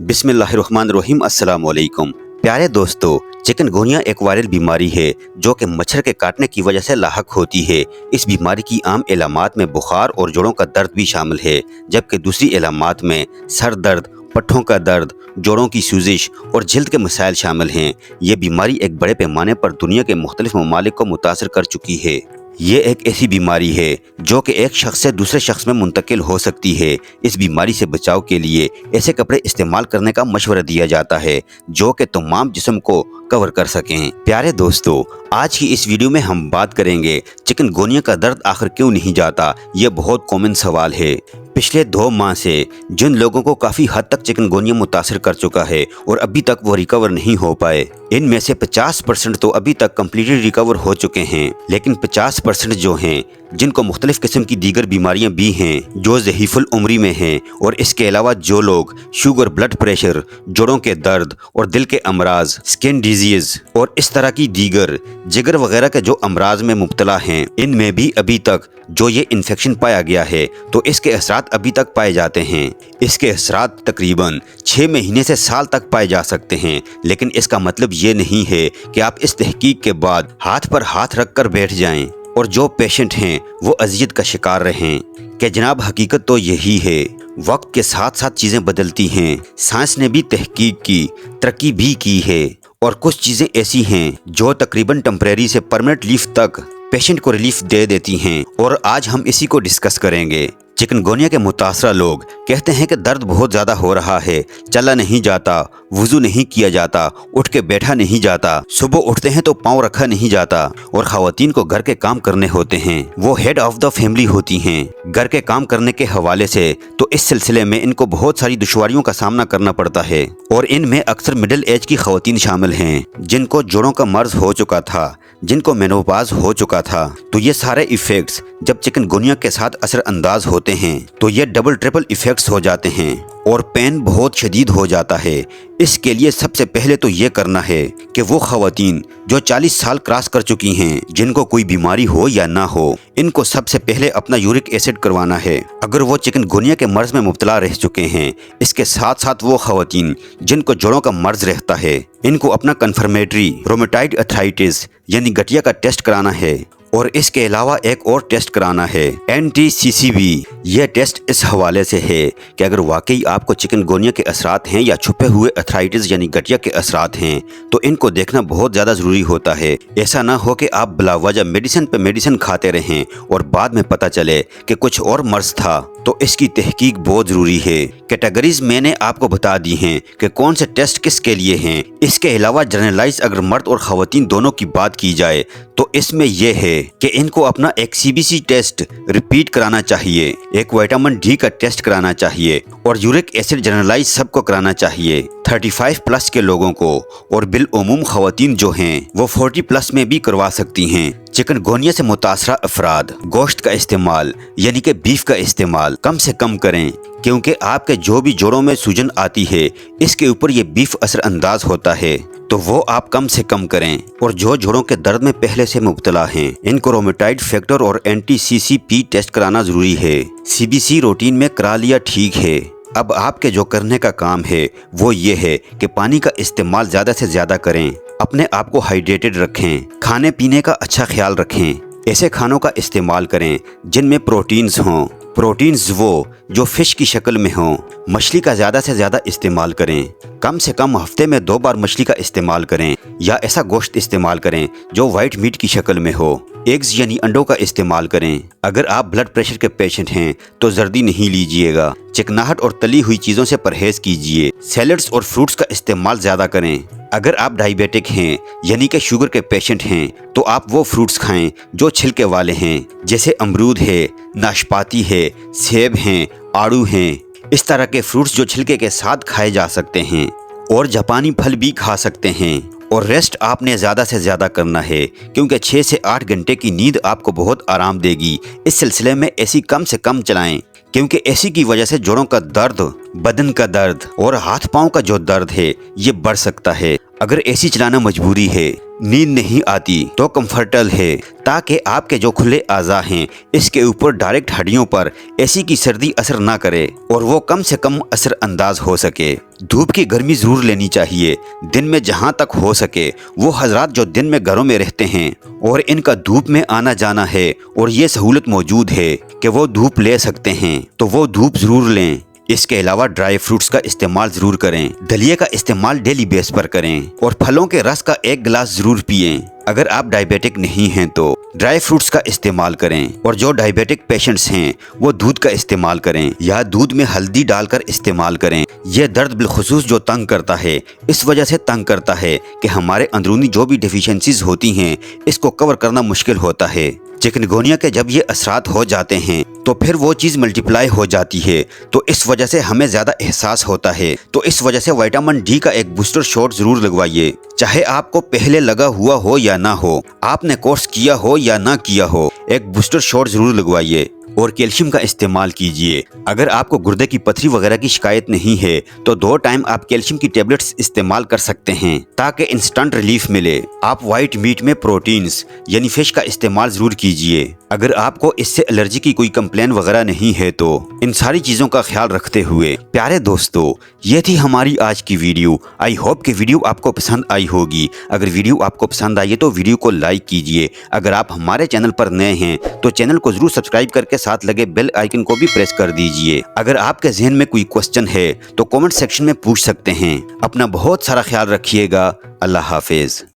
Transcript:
बिस्मिल्लाहिर्रहमानिर्रहीम। अस्सलाम वालेकुम। प्यारे दोस्तों, चिकनगुनिया एक वायरल बीमारी है जो कि मच्छर के काटने की वजह से लाहक होती है। इस बीमारी की आम इलामात में बुखार और जोड़ों का दर्द भी शामिल है, जबकि दूसरी इलामात में सर दर्द, पट्ठों का दर्द, जोड़ों की सूजिश और जल्द के मसाइल शामिल हैं। ये बीमारी एक बड़े पैमाने पर दुनिया के मुख्तलिफ ममालिक को मुतासर कर चुकी है। ये एक ऐसी बीमारी है जो कि एक शख्स से दूसरे शख्स में मुंतकिल हो सकती है। इस बीमारी से बचाव के लिए ऐसे कपड़े इस्तेमाल करने का मशवरा दिया जाता है जो कि तमाम जिस्म को कवर कर सकें। प्यारे दोस्तों, आज की इस वीडियो में हम बात करेंगे चिकनगुनिया का दर्द आखिर क्यों नहीं जाता। ये बहुत कॉमन सवाल है। पिछले 2 माह से जिन लोगों को काफ़ी हद तक चिकनगुनिया मुतासर कर चुका है और अभी तक वो रिकवर नहीं हो पाए, इनमें से 50% तो अभी तक कम्प्लीटली रिकवर हो चुके हैं, लेकिन 50% जो हैं जिनको मुख्तलिफ किस्म की दीगर बीमारियां भी हैं, जो ज़हीफ़ुल उम्री में हैं, और इसके अलावा जो लोग शुगर, ब्लड प्रेशर, जोड़ों के दर्द और दिल के अमराज, स्किन डिजीज़ और इस तरह की दीगर जिगर वगैरह के जो अमराज में मुब्तला हैं, इनमें भी अभी तक जो ये इन्फेक्शन पाया गया है तो इसके असरात अभी तक पाए जाते हैं। इसके असरात तकरीबन 6 महीने से साल तक पाए जा सकते हैं, लेकिन इसका मतलब ये नहीं है कि आप इस तहकीक के बाद हाथ पर हाथ रख कर बैठ जाएं और जो पेशेंट हैं वो अज़ियत का शिकार रहें। कि जनाब, हकीकत तो यही है। वक्त के साथ साथ चीज़ें बदलती हैं। साइंस ने भी तहकीक की, तरक्की भी की है, और कुछ चीज़ें ऐसी हैं जो तकरीबन टेम्परेरी से परमानेंट रिलीफ तक पेशेंट को रिलीफ दे देती हैं, और आज हम इसी को डिस्कस करेंगे। चिकनगुनिया के मुतासरा लोग कहते हैं कि दर्द बहुत ज़्यादा हो रहा है, चला नहीं जाता, वुज़ू नहीं किया जाता, उठ के बैठा नहीं जाता, सुबह उठते हैं तो पाँव रखा नहीं जाता, और ख़वातीन को घर के काम करने होते हैं। वो हेड ऑफ़ द फैमिली होती हैं। घर के काम करने के हवाले से तो इस सिलसिले में इनको बहुत सारी दुश्वारियों का सामना करना पड़ता है, और इनमें अक्सर मिडिल एज की ख़वातीन शामिल हैं जिनको जोड़ों का मर्ज हो चुका था, जिनको मेनोपाज हो चुका था। तो ये सारे इफ़ेक्ट्स जब चिकनगुनिया के साथ असर अंदाज होते हैं तो ये डबल ट्रिपल इफ़ेक्ट्स हो जाते हैं और पेन बहुत शदीद हो जाता है। इसके लिए सबसे पहले तो ये करना है कि वो ख़वातीन जो 40 साल क्रॉस कर चुकी हैं, जिनको कोई बीमारी हो या ना हो, इनको सबसे पहले अपना यूरिक एसिड करवाना है अगर वो चिकनगुनिया के मर्ज में मुब्तला रह चुके हैं। इसके साथ साथ वो ख़वातीन जिनको जोड़ों का मर्ज रहता है, इनको अपना कन्फर्मेटरी रोमेटाइड अर्थराइटिस यानी गठिया का टेस्ट कराना है, और इसके अलावा एक और टेस्ट कराना है, NTCCB। यह टेस्ट इस हवाले से है कि अगर वाकई आपको चिकनगुनिया के असरात हैं या छुपे हुए अर्थराइटिस यानी गठिया के असरात हैं तो इनको देखना बहुत ज़्यादा ज़रूरी होता है। ऐसा ना हो कि आप बिलावजह मेडिसिन पे मेडिसिन खाते रहें और बाद में पता चले कि कुछ और मर्ज था। तो इसकी तहकीक बहुत ज़रूरी है। कैटेगरीज मैंने आपको बता दी हैं कि कौन से टेस्ट किसके लिए हैं। इसके अलावा जनरलाइज अगर मर्द और ख़वातीन दोनों की बात की जाए तो इसमें यह है कि इनको अपना एक CBC टेस्ट रिपीट कराना चाहिए, एक विटामिन D का टेस्ट कराना चाहिए, और यूरिक एसिड जनरलाइज सबको कराना चाहिए 35+ के लोगों को, और बिलउमूम ख़वातीन जो हैं वो 40+ में भी करवा सकती हैं। चिकनगुनिया से मुतासरा अफराद गोश्त का इस्तेमाल यानी कि बीफ का इस्तेमाल कम से कम करें, क्योंकि आपके जो भी जोड़ों में सूजन आती है इसके ऊपर ये बीफ असर अंदाज होता है, तो वो आप कम से कम करें। और जो जोड़ों के दर्द में पहले से मुब्तला हैं, इनको रोमेटाइड फैक्टर और NTCCP टेस्ट कराना ज़रूरी है। CBC रूटीन में करा लिया ठीक है। अब आपके जो करने का काम है वो ये है कि पानी का इस्तेमाल ज़्यादा से ज़्यादा करें, अपने आप को हाइड्रेटेड रखें, खाने पीने का अच्छा ख्याल रखें। ऐसे खानों का इस्तेमाल करें जिनमें प्रोटीन्स हों। प्रोटीन्स वो जो फ़िश की शक्ल में हों। मछली का ज़्यादा से ज़्यादा इस्तेमाल करें। कम से कम हफ्ते में 2 बार मछली का इस्तेमाल करें, या ऐसा गोश्त इस्तेमाल करें जो वाइट मीट की शक्ल में हो। एग्स यानी अंडों का इस्तेमाल करें। अगर आप ब्लड प्रेशर के पेशेंट हैं तो जर्दी नहीं लीजिएगा। चिकनाहट और तली हुई चीज़ों से परहेज कीजिए। सैलड्स और फ्रूट्स का इस्तेमाल ज़्यादा करें। अगर आप डायबिटिक हैं यानी कि शुगर के पेशेंट हैं तो आप वो फ्रूट्स खाएं जो छिलके वाले हैं, जैसे अमरूद है, नाशपाती है, सेब हैं, आड़ू हैं। इस तरह के फ्रूट्स जो छिलके के साथ खाए जा सकते हैं, और जापानी फल भी खा सकते हैं। और रेस्ट आपने ज़्यादा से ज़्यादा करना है, क्योंकि 6 से 8 घंटे की नींद आपको बहुत आराम देगी। इस सिलसिले में एसी कम से कम चलाएं, क्योंकि एसी की वजह से जोड़ों का दर्द बदन का दर्द और हाथ पाँव का जो दर्द है ये बढ़ सकता है। अगर एसी चलाना मजबूरी है, नींद नहीं आती तो कंफर्टेबल है, ताकि आपके जो खुले आज़ा हैं इसके ऊपर डायरेक्ट हड्डियों पर एसी की सर्दी असर ना करे और वो कम से कम असर अंदाज हो सके। धूप की गर्मी ज़रूर लेनी चाहिए दिन में जहाँ तक हो सके। वो हजरात जो दिन में घरों में रहते हैं और इनका धूप में आना जाना है और ये सहूलत मौजूद है कि वो धूप ले सकते हैं, तो वो धूप ज़रूर लें। इसके अलावा ड्राई फ्रूट्स का इस्तेमाल ज़रूर करें। दलिए का इस्तेमाल डेली बेस पर करें और फलों के रस का 1 गिलास ज़रूर पिएं। अगर आप डायबिटिक नहीं हैं तो ड्राई फ्रूट्स का इस्तेमाल करें और जो डायबिटिक पेशेंट्स हैं वो दूध का इस्तेमाल करें या दूध में हल्दी डालकर इस्तेमाल करें। यह दर्द बिलखुसूस जो तंग करता है, इस वजह से तंग करता है कि हमारे अंदरूनी जो भी डिफिशिएंसीज होती हैं इसको कवर करना मुश्किल होता है। चिकनगुनिया के जब ये असरात हो जाते हैं तो फिर वो चीज़ मल्टीप्लाई हो जाती है, तो इस वजह से हमें ज़्यादा एहसास होता है। तो इस वजह से विटामिन डी का एक बूस्टर शॉट ज़रूर लगवाइए। चाहे आपको पहले लगा हुआ हो या ना हो, आपने कोर्स किया हो या ना किया हो, एक बूस्टर शॉट ज़रूर लगवाइए। और कैल्शियम का इस्तेमाल कीजिए। अगर आपको गुर्दे की पथरी वगैरह की शिकायत नहीं है तो 2 टाइम आप कैल्शियम की टेबलेट्स इस्तेमाल कर सकते हैं ताकि इंस्टेंट रिलीफ मिले। आप वाइट मीट में प्रोटीन्स यानी फिश का इस्तेमाल ज़रूर कीजिए। अगर आपको इससे एलर्जी की कोई कंप्लेन वगैरह नहीं है तो इन सारी चीज़ों का ख्याल रखते हुए प्यारे दोस्तों, ये थी हमारी आज की वीडियो। आई होप कि वीडियो आपको पसंद आई होगी। अगर वीडियो आपको पसंद आई है तो वीडियो को लाइक कीजिए। अगर आप हमारे चैनल पर नए हैं तो चैनल को ज़रूर सब्सक्राइब करके साथ लगे बेल आइकन को भी प्रेस कर दीजिए। अगर आपके जहन में कोई क्वेश्चन है तो कमेंट सेक्शन में पूछ सकते हैं। अपना बहुत सारा ख्याल रखिएगा। अल्लाह हाफिज।